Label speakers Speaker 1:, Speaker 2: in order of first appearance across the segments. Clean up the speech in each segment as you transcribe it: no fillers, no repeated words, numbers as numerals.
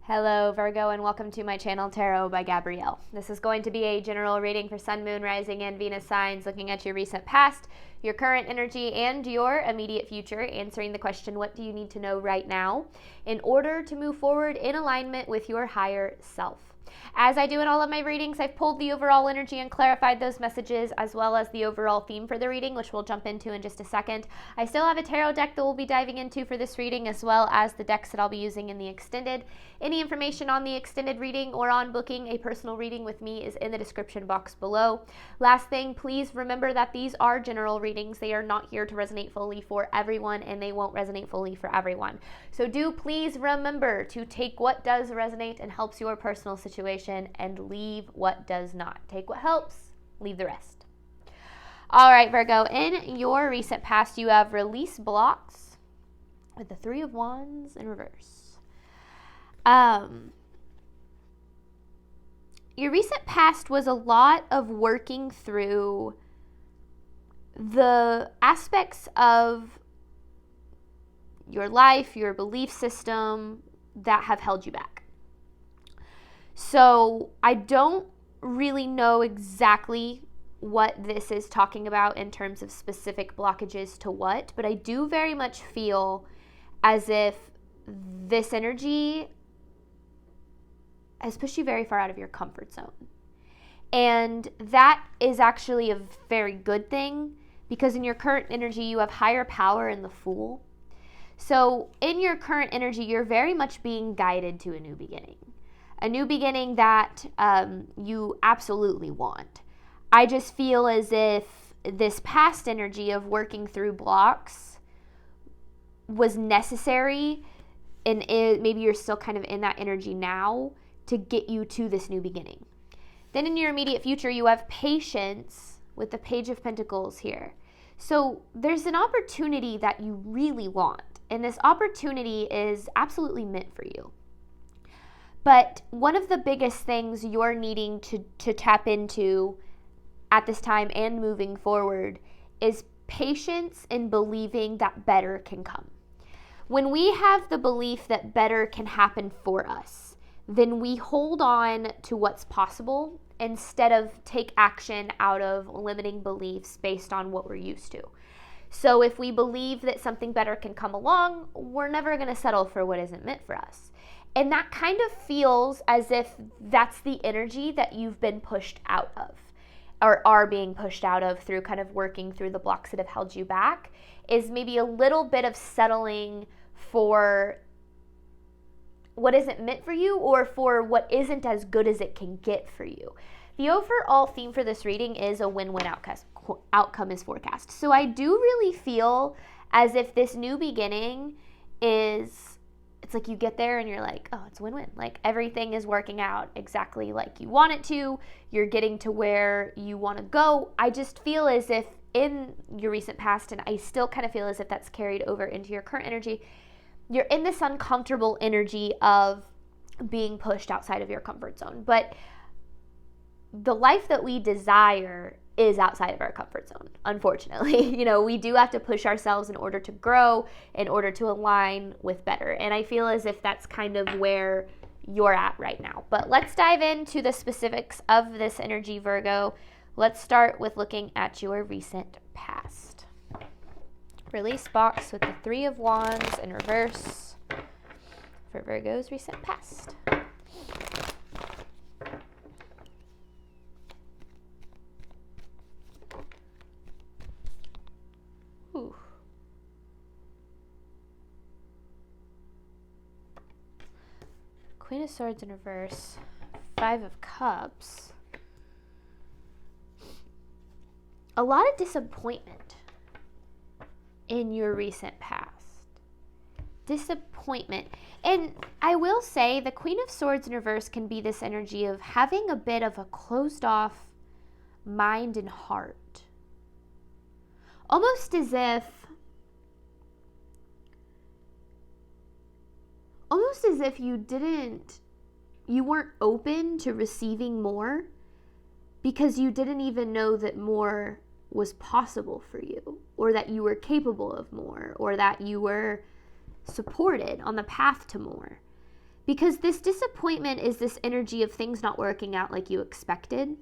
Speaker 1: Hello Virgo, and welcome to my channel Tarot by Gabrielle. This is going to be a general reading for Sun, Moon, Rising, and Venus signs, looking at your recent past, your current energy, and your immediate future, answering the question, what do you need to know right now in order to move forward in alignment with your higher self? As I do in all of my readings, I've pulled the overall energy and clarified those messages, as well as the overall theme for the reading, which we'll jump into in just a second. I still have a tarot deck that we'll be diving into for this reading, as well as the decks that I'll be using in the extended. Any information on the extended reading or on booking a personal reading with me is in the description box below. Last thing, please remember that these are general readings. They are not here to resonate fully for everyone, and they won't resonate fully for everyone. So do please remember to take what does resonate and helps your personal situation and leave what does not. Take what helps, leave the rest. All right, Virgo, in your recent past, you have release blocks with the Three of Wands in reverse. Your recent past was a lot of working through the aspects of your life, your belief system that have held you back. So I don't really know exactly what this is talking about in terms of specific blockages to what, but I do very much feel as if this energy has pushed you very far out of your comfort zone. And that is actually a very good thing, because in your current energy, you have higher power in the Fool. So in your current energy, you're very much being guided to a new beginning. A new beginning that you absolutely want. I just feel as if this past energy of working through blocks was necessary, and maybe you're still kind of in that energy now to get you to this new beginning. Then in your immediate future, you have patience with the Page of Pentacles here. So there's an opportunity that you really want, and this opportunity is absolutely meant for you. But one of the biggest things you're needing to tap into at this time and moving forward is patience in believing that better can come. When we have the belief that better can happen for us, then we hold on to what's possible instead of take action out of limiting beliefs based on what we're used to. So if we believe that something better can come along, we're never going to settle for what isn't meant for us. And that kind of feels as if that's the energy that you've been pushed out of, or are being pushed out of through kind of working through the blocks that have held you back, is maybe a little bit of settling for what isn't meant for you, or for what isn't as good as it can get for you. The overall theme for this reading is a win-win outcome is forecast. So I do really feel as if this new beginning is, it's like you get there and you're like, oh, it's a win-win. Like everything is working out exactly like you want it to. You're getting to where you want to go. I just feel as if in your recent past, and I still kind of feel as if that's carried over into your current energy, you're in this uncomfortable energy of being pushed outside of your comfort zone. But the life that we desire is outside of our comfort zone, unfortunately. We do have to push ourselves in order to grow, in order to align with better. And I feel as if that's kind of where you're at right now. But let's dive into the specifics of this energy, Virgo. Let's start with looking at your recent past. Release box with the Three of Wands in reverse for Virgo's recent past. Ooh. Queen of Swords in reverse, Five of Cups. A lot of disappointment in your recent past. Disappointment. And I will say the Queen of Swords in reverse can be this energy of having a bit of a closed off mind and heart. Almost as if you weren't open to receiving more because you didn't even know that more was possible for you, or that you were capable of more, or that you were supported on the path to more. Because this disappointment is this energy of things not working out like you expected.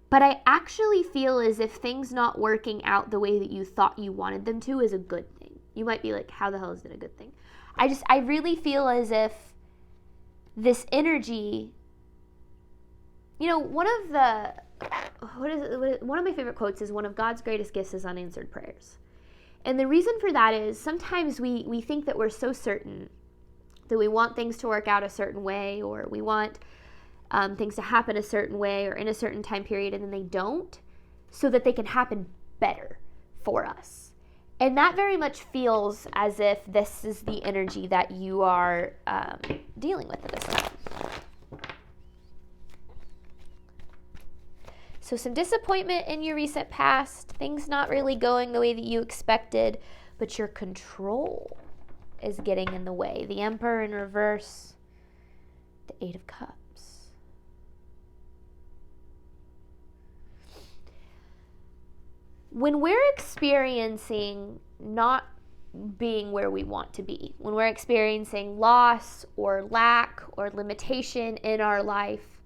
Speaker 1: But I actually feel as if things not working out the way that you thought you wanted them to is a good thing. You might be like, how the hell is it a good thing? I really feel as if this energy, one of my favorite quotes is, one of God's greatest gifts is unanswered prayers. And the reason for that is sometimes we think that we're so certain that we want things to work out a certain way, or we want things to happen a certain way or in a certain time period, and then they don't, so that they can happen better for us. And that very much feels as if this is the energy that you are dealing with at this time. So some disappointment in your recent past, things not really going the way that you expected, but your control is getting in the way. The Emperor in reverse, the Eight of Cups. When we're experiencing not being where we want to be, when we're experiencing loss or lack or limitation in our life,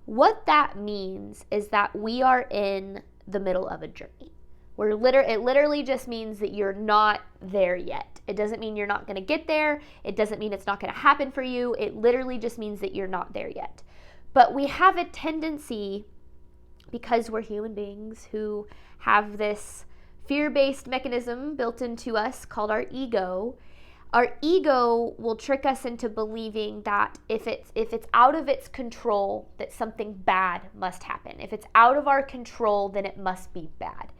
Speaker 1: what that means is that we are in the middle of a journey. It literally just means that you're not there yet. It doesn't mean you're not going to get there. It doesn't mean it's not going to happen for you. It literally just means that you're not there yet. But we have a tendency, because we're human beings who have this fear-based mechanism built into us called our ego will trick us into believing that if it's out of its control, that something bad must happen. If it's out of our control, then it must be bad.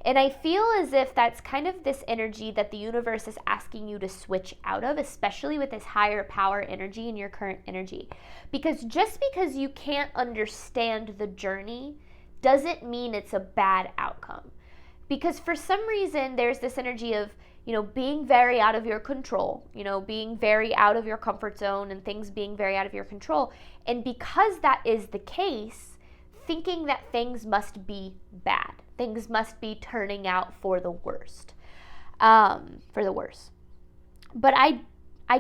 Speaker 1: And I feel as if that's kind of this energy that the universe is asking you to switch out of, especially with this higher power energy in your current energy. Because just because you can't understand the journey doesn't mean it's a bad outcome. Because for some reason, there's this energy of, being very out of your control, being very out of your comfort zone and things being very out of your control. And because that is the case, thinking that things must be bad, things must be turning out for the worst, But I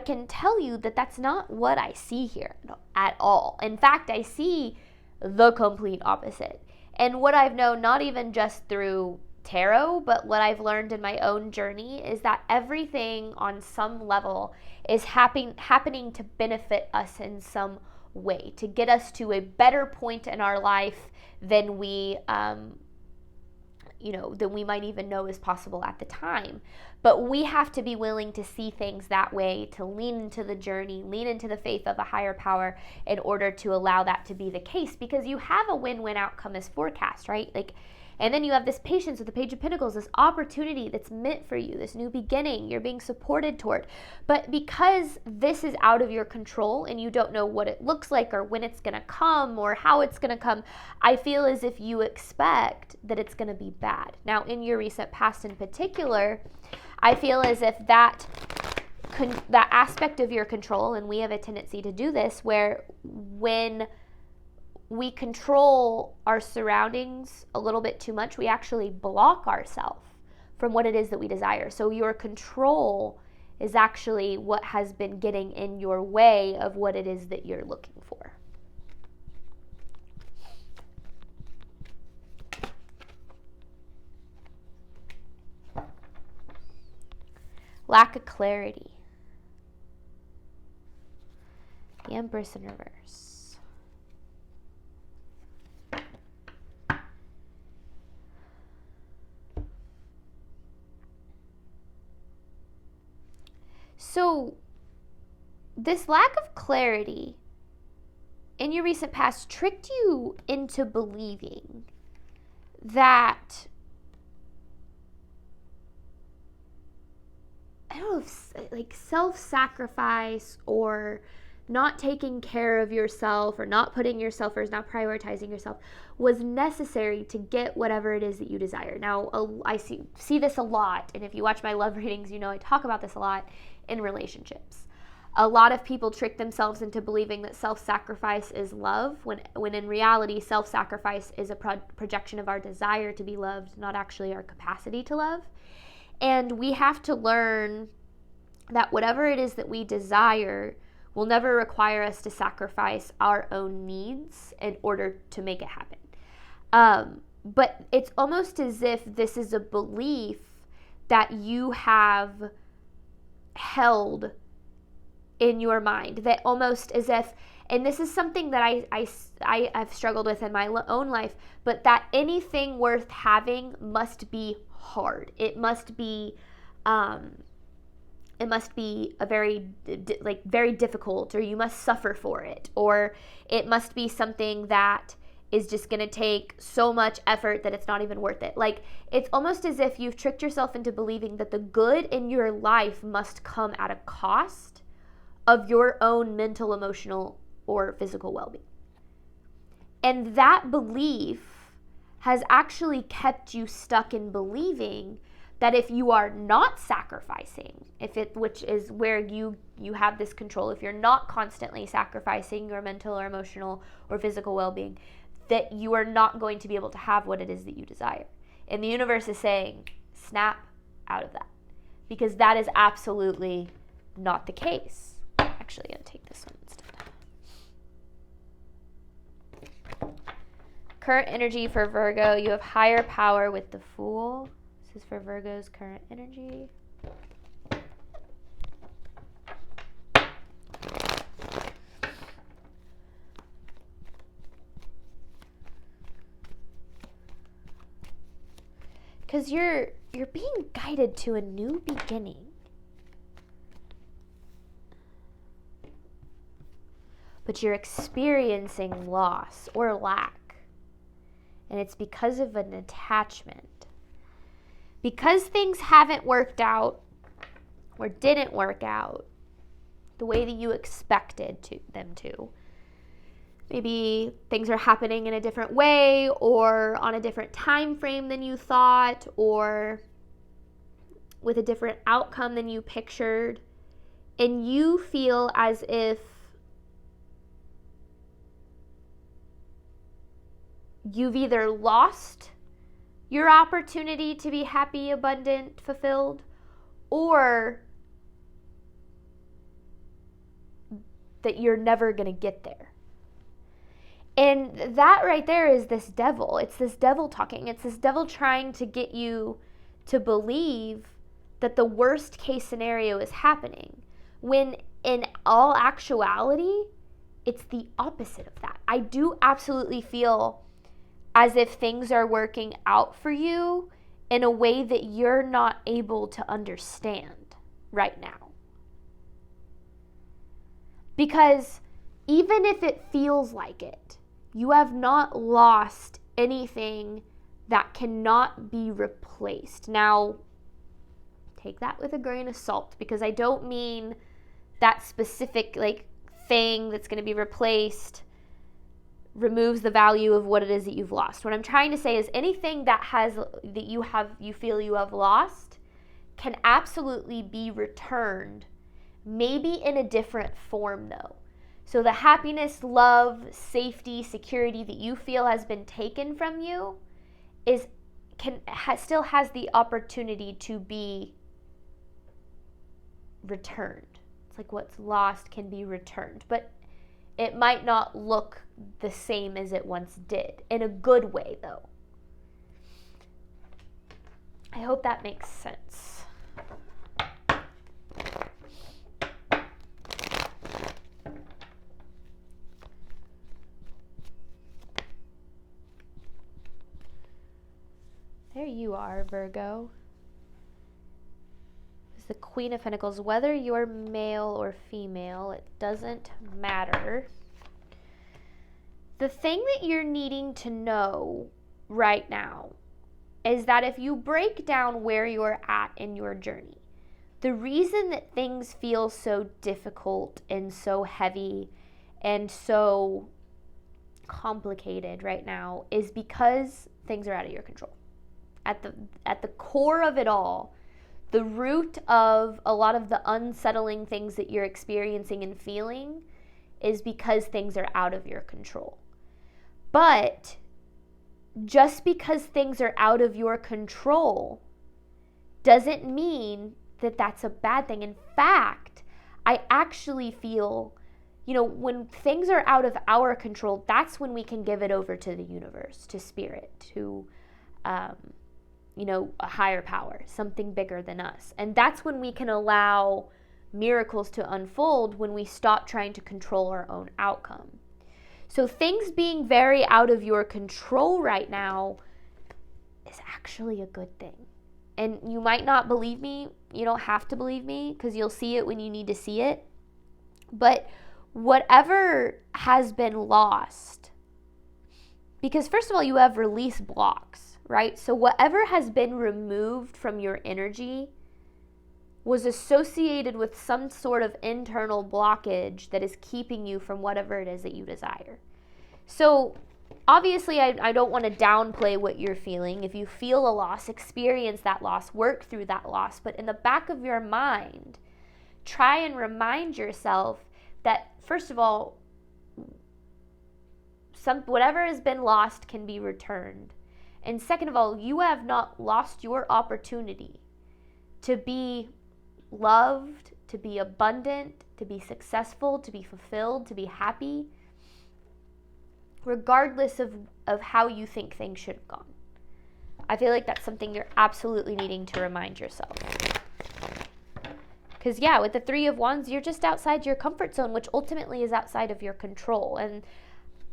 Speaker 1: can tell you that that's not what I see here at all. In fact, I see the complete opposite. And what I've known, not even just through tarot, but what I've learned in my own journey, is that everything on some level is happening to benefit us in some way, to get us to a better point in our life than we might even know is possible at the time. But we have to be willing to see things that way, to lean into the journey, lean into the faith of a higher power in order to allow that to be the case, because you have a win-win outcome as forecast, right? And then you have this patience with the Page of Pentacles, this opportunity that's meant for you, this new beginning you're being supported toward. But because this is out of your control and you don't know what it looks like or when it's going to come or how it's going to come, I feel as if you expect that it's going to be bad. Now, in your recent past in particular, I feel as if that aspect of your control, and we have a tendency to do this, where when we control our surroundings a little bit too much, we actually block ourselves from what it is that we desire. So your control is actually what has been getting in your way of what it is that you're looking for. Lack of clarity. The Empress in reverse. So this lack of clarity in your recent past tricked you into believing that, I don't know if like self-sacrifice or not taking care of yourself or not putting yourself first, not prioritizing yourself was necessary to get whatever it is that you desire. Now, I see this a lot, and if you watch my love readings, I talk about this a lot in relationships. A lot of people trick themselves into believing that self-sacrifice is love, when in reality, self-sacrifice is a projection of our desire to be loved, not actually our capacity to love. And we have to learn that whatever it is that we desire, will never require us to sacrifice our own needs in order to make it happen. But it's almost as if this is a belief that you have held in your mind, that almost as if, and this is something that I have struggled with in my own life, but that anything worth having must be hard. It must be a very very difficult, or you must suffer for it, or it must be something that is just going to take so much effort that it's not even worth it. Like, it's almost as if you've tricked yourself into believing that the good in your life must come at a cost of your own mental, emotional, or physical well-being. And that belief has actually kept you stuck in believing that if you are not sacrificing, which is where you have this control, if you're not constantly sacrificing your mental or emotional or physical well-being, that you are not going to be able to have what it is that you desire. And the universe is saying, snap out of that. Because that is absolutely not the case. Actually, I'm going to take this one instead. Current energy for Virgo, you have higher power with the Fool. This is for Virgo's current energy. Because you're being guided to a new beginning. But you're experiencing loss or lack. And it's because of an attachment. Because things haven't worked out or didn't work out the way that you expected them to. Maybe things are happening in a different way, or on a different time frame than you thought, or with a different outcome than you pictured. And you feel as if you've either lost your opportunity to be happy, abundant, fulfilled, or that you're never going to get there. And that right there is this devil. It's this devil talking. It's this devil trying to get you to believe that the worst case scenario is happening, when in all actuality, it's the opposite of that. I do absolutely feel as if things are working out for you in a way that you're not able to understand right now. Because even if it feels like it, you have not lost anything that cannot be replaced. Now, take that with a grain of salt, because I don't mean that specific thing that's going to be replaced removes the value of what it is that you've lost. What I'm trying to say is anything that you feel you have lost can absolutely be returned, maybe in a different form though. So the happiness, love, safety, security that you feel has been taken from you still has the opportunity to be returned. It's like what's lost can be returned, but it might not look the same as it once did, in a good way though. I hope that makes sense. There you are, Virgo. It's the Queen of Pentacles. Whether you're male or female, it doesn't matter. The thing that you're needing to know right now is that if you break down where you're at in your journey, the reason that things feel so difficult and so heavy and so complicated right now is because things are out of your control. At the core of it all, the root of a lot of the unsettling things that you're experiencing and feeling is because things are out of your control. But just because things are out of your control doesn't mean that that's a bad thing. In fact, I actually feel when things are out of our control, that's when we can give it over to the universe, to spirit, to, a higher power, something bigger than us. And that's when we can allow miracles to unfold, when we stop trying to control our own outcome. So things being very out of your control right now is actually a good thing. And you might not believe me. You don't have to believe me, because you'll see it when you need to see it. But whatever has been lost, because first of all, you have release blocks, right? So whatever has been removed from your energy was associated with some sort of internal blockage that is keeping you from whatever it is that you desire. So obviously, I don't want to downplay what you're feeling. If you feel a loss, experience that loss, work through that loss. But in the back of your mind, try and remind yourself that, first of all, whatever has been lost can be returned. And second of all, you have not lost your opportunity to be loved, to be abundant, to be successful, to be fulfilled, to be happy, regardless of how you think things should have gone. I feel like that's something you're absolutely needing to remind yourself. Because with the Three of Wands, you're just outside your comfort zone, which ultimately is outside of your control. And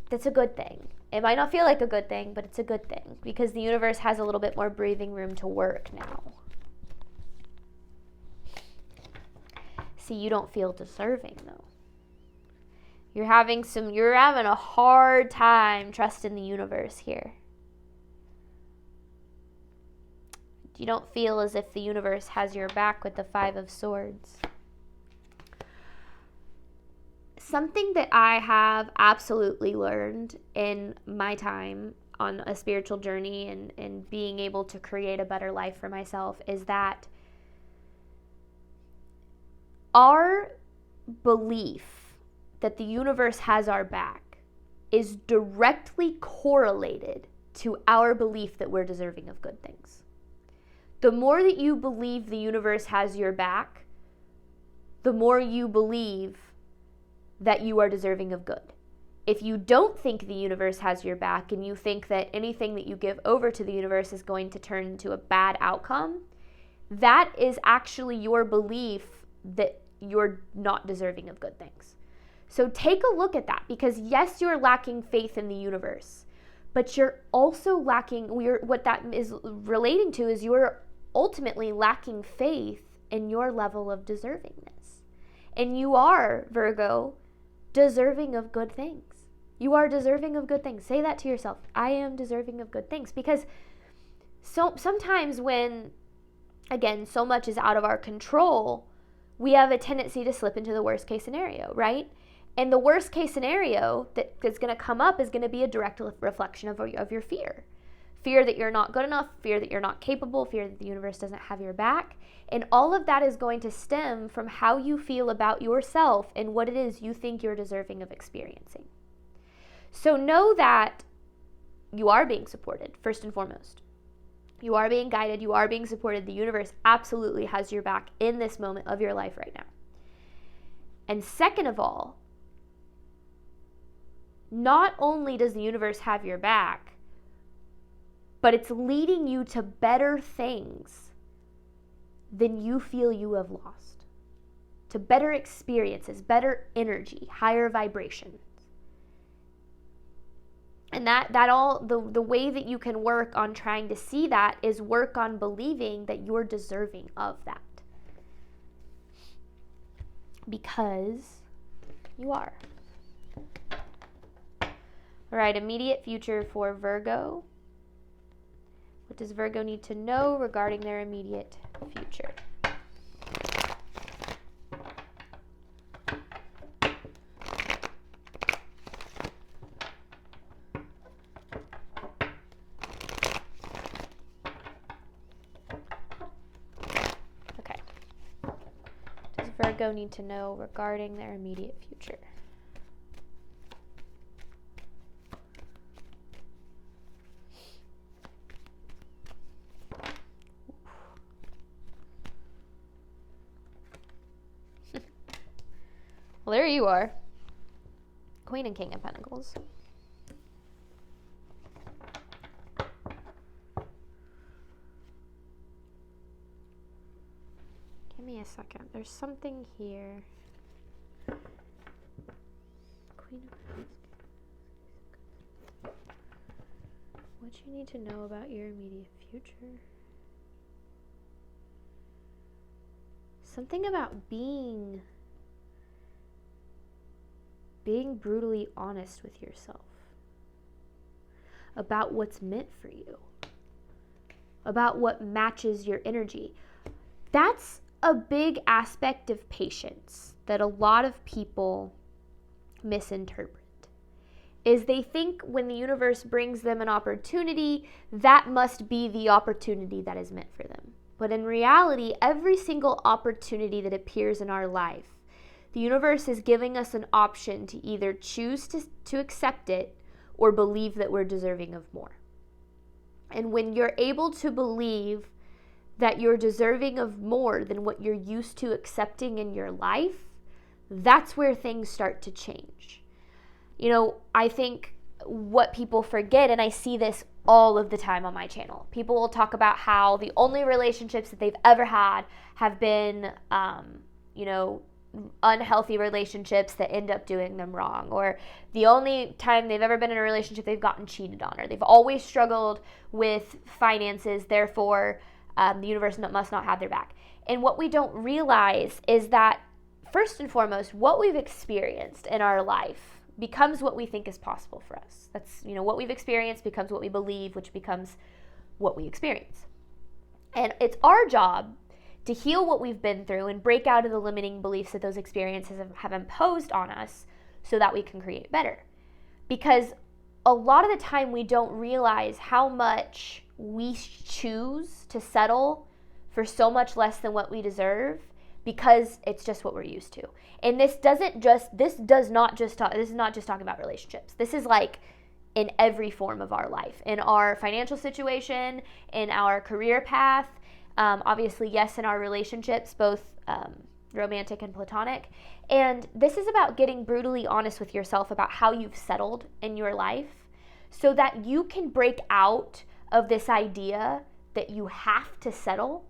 Speaker 1: that's a good thing. It might not feel like a good thing, but it's a good thing, because the universe has a little bit more breathing room to work now. See, you don't feel deserving, though. You're having a hard time trusting the universe here. You don't feel as if the universe has your back with the Five of Swords. Something that I have absolutely learned in my time on a spiritual journey and being able to create a better life for myself is that our belief that the universe has our back is directly correlated to our belief that we're deserving of good things. The more that you believe the universe has your back, the more you believe that you are deserving of good. If you don't think the universe has your back and you think that anything that you give over to the universe is going to turn into a bad outcome, that is actually your belief that you're not deserving of good things. So take a look at that, because yes, you're lacking faith in the universe, but you're also lacking, what that is relating to is you're ultimately lacking faith in your level of deservingness. And you are, Virgo, deserving of good things. You are deserving of good things. Say that to yourself. I am deserving of good things. Because sometimes when, again, so much is out of our control, we have a tendency to slip into the worst case scenario, right? And the worst case scenario that is going to come up is going to be a direct reflection of your fear. Fear that you're not good enough, fear that you're not capable, fear that the universe doesn't have your back. And all of that is going to stem from how you feel about yourself and what it is you think you're deserving of experiencing. So know that you are being supported, first and foremost. You are being guided, you are being supported. The universe absolutely has your back in this moment of your life right now. And second of all, not only does the universe have your back, but it's leading you to better things than you feel you have lost. To better experiences, better energy, higher vibrations. And that all, the way that you can work on trying to see that is work on believing that you're deserving of that. Because you are. All right, immediate future for Virgo. What does Virgo need to know regarding their immediate future? Okay. Does Virgo need to know regarding their immediate future? Well, there you are. Queen and King of Pentacles. Give me a second. There's something here. Queen of Pentacles. What you need to know about your immediate future. Something about being brutally honest with yourself about what's meant for you, about what matches your energy. That's a big aspect of patience that a lot of people misinterpret. Is they think when the universe brings them an opportunity, that must be the opportunity that is meant for them. But in reality, every single opportunity that appears in our life, the universe is giving us an option to either choose to accept it or believe that we're deserving of more. And when you're able to believe that you're deserving of more than what you're used to accepting in your life, that's where things start to change. You know, I think what people forget, and I see this all of the time on my channel, people will talk about how the only relationships that they've ever had have been, unhealthy relationships that end up doing them wrong, or the only time they've ever been in a relationship they've gotten cheated on, or they've always struggled with finances, therefore the universe must not have their back. And what we don't realize is that, first and foremost, what we've experienced in our life becomes what we think is possible for us. That's, what we've experienced becomes what we believe, which becomes what we experience. And it's our job to heal what we've been through and break out of the limiting beliefs that those experiences have imposed on us so that we can create better. Because a lot of the time we don't realize how much we choose to settle for so much less than what we deserve because it's just what we're used to. And this is not just talking about relationships. This is like in every form of our life, in our financial situation, in our career path, obviously, yes, in our relationships, both romantic and platonic. And this is about getting brutally honest with yourself about how you've settled in your life so that you can break out of this idea that you have to settle,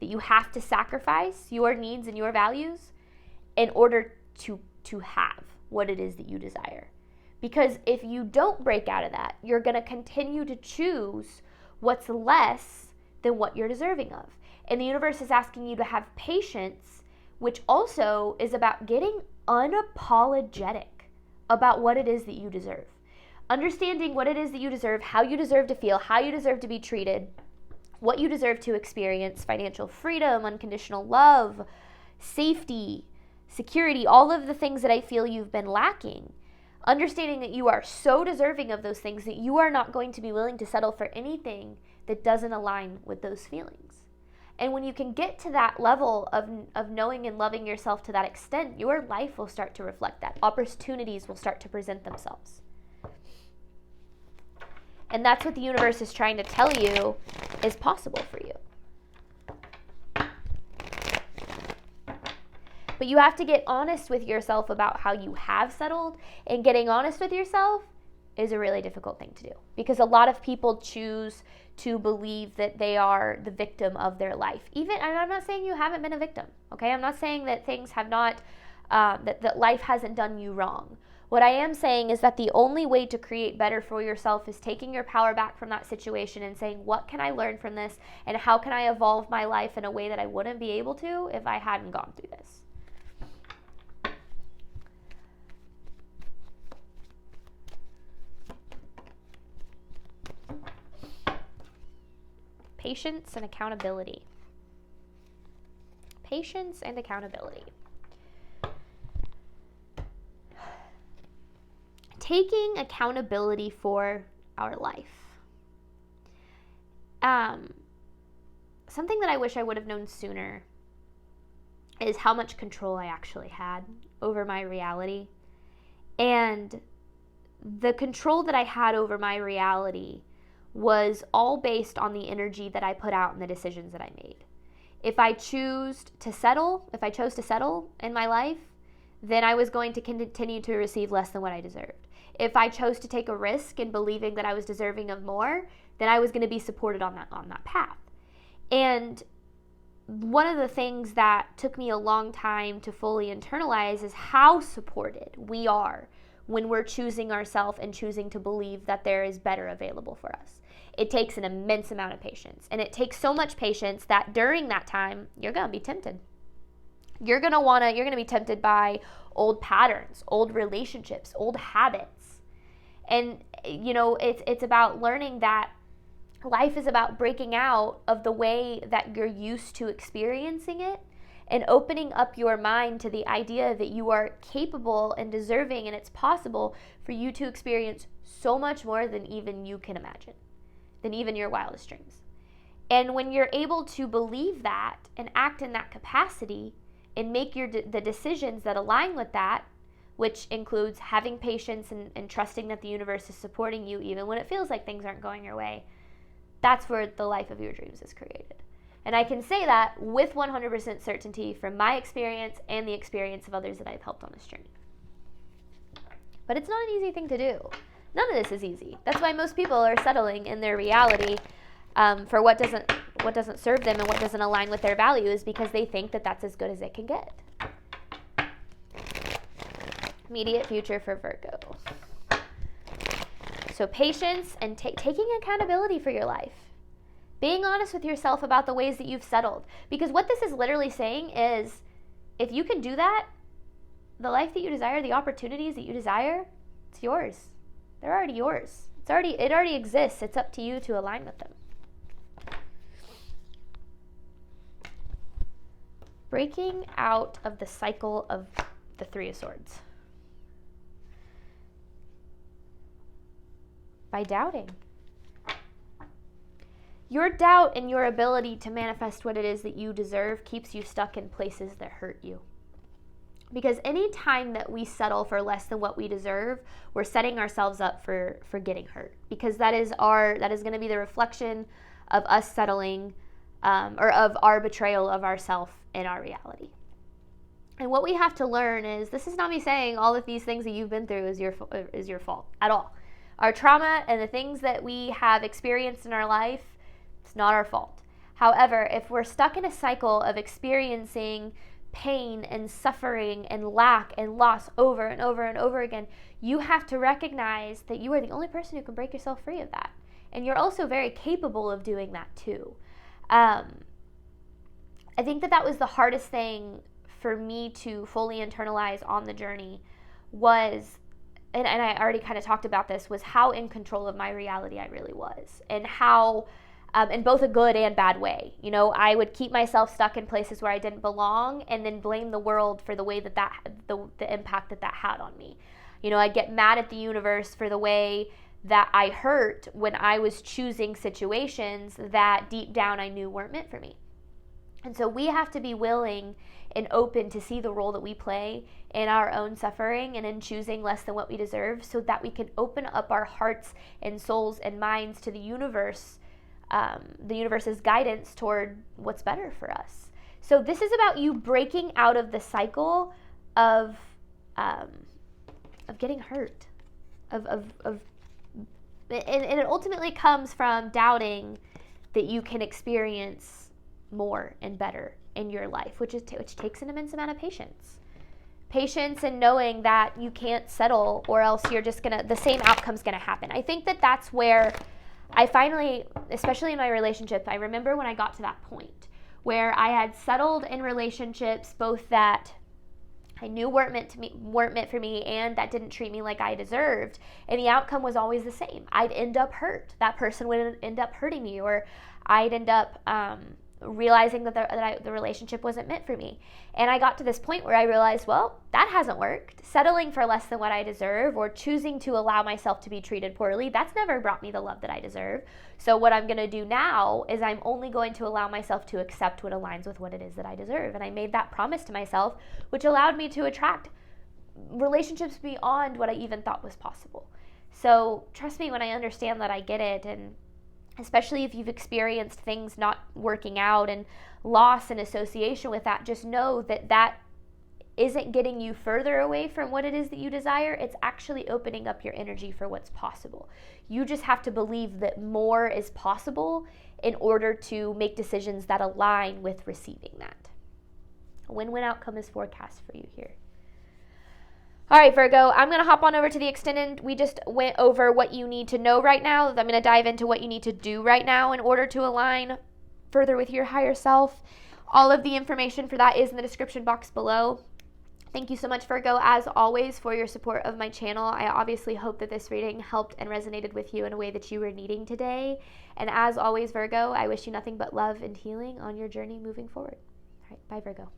Speaker 1: that you have to sacrifice your needs and your values in order to have what it is that you desire. Because if you don't break out of that, you're going to continue to choose what's less than what you're deserving of. And the universe is asking you to have patience, which also is about getting unapologetic about what it is that you deserve. Understanding what it is that you deserve, how you deserve to feel, how you deserve to be treated, what you deserve to experience, financial freedom, unconditional love, safety, security, all of the things that I feel you've been lacking. Understanding that you are so deserving of those things that you are not going to be willing to settle for anything that doesn't align with those feelings. And when you can get to that level of knowing and loving yourself to that extent, your life will start to reflect that. Opportunities will start to present themselves. And that's what the universe is trying to tell you is possible for you. But you have to get honest with yourself about how you have settled, and getting honest with yourself is a really difficult thing to do because a lot of people choose to believe that they are the victim of their life. And I'm not saying you haven't been a victim, okay? I'm not saying that things have not, that life hasn't done you wrong. What I am saying is that the only way to create better for yourself is taking your power back from that situation and saying, what can I learn from this, and how can I evolve my life in a way that I wouldn't be able to if I hadn't gone through this? Patience and accountability. Patience and accountability. Taking accountability for our life. Something that I wish I would have known sooner is how much control I actually had over my reality. And the control that I had over my reality was all based on the energy that I put out and the decisions that I made. If I chose to settle in my life, then I was going to continue to receive less than what I deserved. If I chose to take a risk in believing that I was deserving of more, then I was going to be supported on that path. And one of the things that took me a long time to fully internalize is how supported we are when we're choosing ourselves and choosing to believe that there is better available for us. It takes an immense amount of patience. And it takes so much patience that during that time, you're going to be tempted. You're going to be tempted by old patterns, old relationships, old habits. And, it's about learning that life is about breaking out of the way that you're used to experiencing it and opening up your mind to the idea that you are capable and deserving, and it's possible for you to experience so much more than even you can imagine, than even your wildest dreams. And when you're able to believe that and act in that capacity and make the decisions that align with that, which includes having patience and trusting that the universe is supporting you even when it feels like things aren't going your way, that's where the life of your dreams is created. And I can say that with 100% certainty from my experience and the experience of others that I've helped on this journey. But it's not an easy thing to do. None of this is easy. That's why most people are settling in their reality for what doesn't serve them and what doesn't align with their values, because they think that that's as good as it can get. Immediate future for Virgo. So patience and taking accountability for your life. Being honest with yourself about the ways that you've settled. Because what this is literally saying is, if you can do that, the life that you desire, the opportunities that you desire, it's yours. They're already yours. It already exists. It's up to you to align with them. Breaking out of the cycle of the Three of Swords. By doubting. Your doubt in your ability to manifest what it is that you deserve keeps you stuck in places that hurt you. Because any time that we settle for less than what we deserve, we're setting ourselves up for getting hurt. Because that is going to be the reflection of us settling, or of our betrayal of ourself in our reality. And what we have to learn is, this is not me saying all of these things that you've been through is your fault at all. Our trauma and the things that we have experienced in our life, it's not our fault. However, if we're stuck in a cycle of experiencing pain and suffering and lack and loss over and over and over again, you have to recognize that you are the only person who can break yourself free of that. And you're also very capable of doing that too. I think that was the hardest thing for me to fully internalize on the journey was, and I already kind of talked about this, was how in control of my reality I really was. And how, in both a good and bad way. I would keep myself stuck in places where I didn't belong and then blame the world for the way the impact that had on me. I'd get mad at the universe for the way that I hurt when I was choosing situations that deep down I knew weren't meant for me. And so we have to be willing and open to see the role that we play in our own suffering and in choosing less than what we deserve, so that we can open up our hearts and souls and minds to the universe's guidance toward what's better for us. So this is about you breaking out of the cycle of getting hurt, and it ultimately comes from doubting that you can experience more and better in your life, which takes an immense amount of patience. Patience and knowing that you can't settle, or else the same outcome's gonna happen. I think that's where I finally, especially in my relationship, I remember when I got to that point where I had settled in relationships, both that I knew weren't meant for me, and that didn't treat me like I deserved, and the outcome was always the same. I'd end up hurt. That person would end up hurting me, or I'd end up realizing that the relationship wasn't meant for me. And I got to this point where I realized, well, that hasn't worked. Settling for less than what I deserve, or choosing to allow myself to be treated poorly, that's never brought me the love that I deserve. So what I'm going to do now is I'm only going to allow myself to accept what aligns with what it is that I deserve. And I made that promise to myself, which allowed me to attract relationships beyond what I even thought was possible. So trust me when I understand that I get it, and especially if you've experienced things not working out and loss in association with that, just know that isn't getting you further away from what it is that you desire. It's actually opening up your energy for what's possible. You just have to believe that more is possible in order to make decisions that align with receiving that. A win-win outcome is forecast for you here. All right, Virgo, I'm going to hop on over to the extended. We just went over what you need to know right now. I'm going to dive into what you need to do right now in order to align further with your higher self. All of the information for that is in the description box below. Thank you so much, Virgo, as always, for your support of my channel. I obviously hope that this reading helped and resonated with you in a way that you were needing today. And as always, Virgo, I wish you nothing but love and healing on your journey moving forward. All right, bye, Virgo.